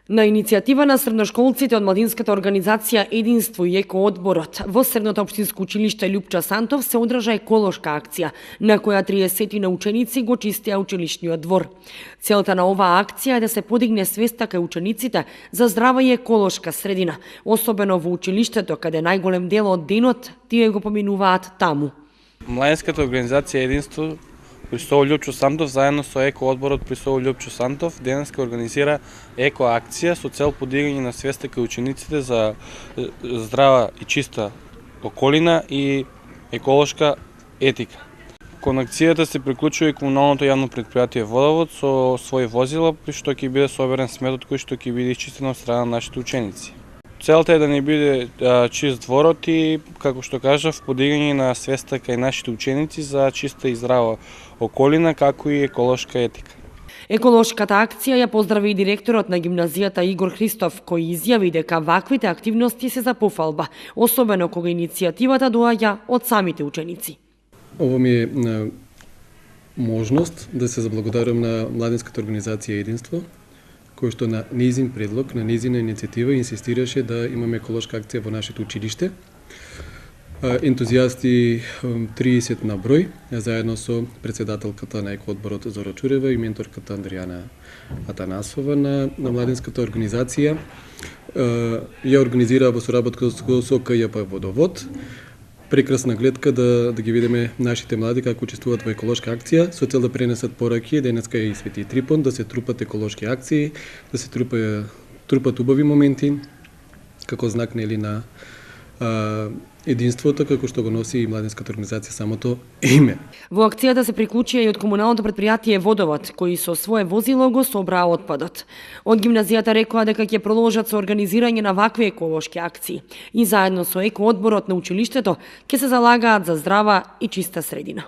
На иницијатива на средношколците од младинската организација Единство и Еко одборот во Средното општинско училиште Љупчо Сантов се одржа еколошка акција, на која 30 на ученици го чистеа училишниот двор. Целта на оваа акција е да се подигне свеста кај учениците за здрава и еколошка средина, особено во училиштето каде најголем дел од денот тие го поминуваат таму. Младинската организација Единство при СОУ Љупчо Сантов заедно со Еко одборот при СОУ Љупчо Сантов денеска организира еко акција со цел подигање на свеста кај учениците за здрава и чиста околина и еколошка етика. Кон акцијата се приклучува и комуналното јавно претпријатие Водовод со своји возила, при што ќе биде соберен сметот кој што ќе биде исчистен од страна на нашите ученици. Целта е да не биде чист дворот и, како што кажав, подигање на свеста кај нашите ученици за чиста и здрава околина, како и еколошка етика. Еколошката акција ја поздрави и директорот на гимназијата Игор Христов, кој изјави дека ваквите активности се за пофалба, особено кога иницијативата доаѓа од самите ученици. Ово ми е можност да се заблагодарам на младинската организација Единство, кој што на нејзин предлог, на нејзина иницијатива инсистираше да имаме еколошка акција во нашето училиште. Ентузијасти 30 на број, заедно со председателката на Еко одборот Зора Чурева и менторката Андријана Атанасова на младинската организација. Ја организираа во соработка со КЈП Водовод. Прекрасна гледка да ги видиме нашите млади како учествуваат во еколошка акција, со цел да пренесат пораки, денеска е и Свети Трипон, да се трупат еколошки акции, да се трупат убави моменти, како знак нели на единството, како што го носи и младинската организација самото име. Во акцијата се приклучија и од комуналното претпријатие Водовод, кои со свое возило го собраа отпадот. Од гимназијата рекоа дека ќе продолжат со организирање на вакви еколошки акции и заедно со Еко одборот на училиштето ќе се залагаат за здрава и чиста средина.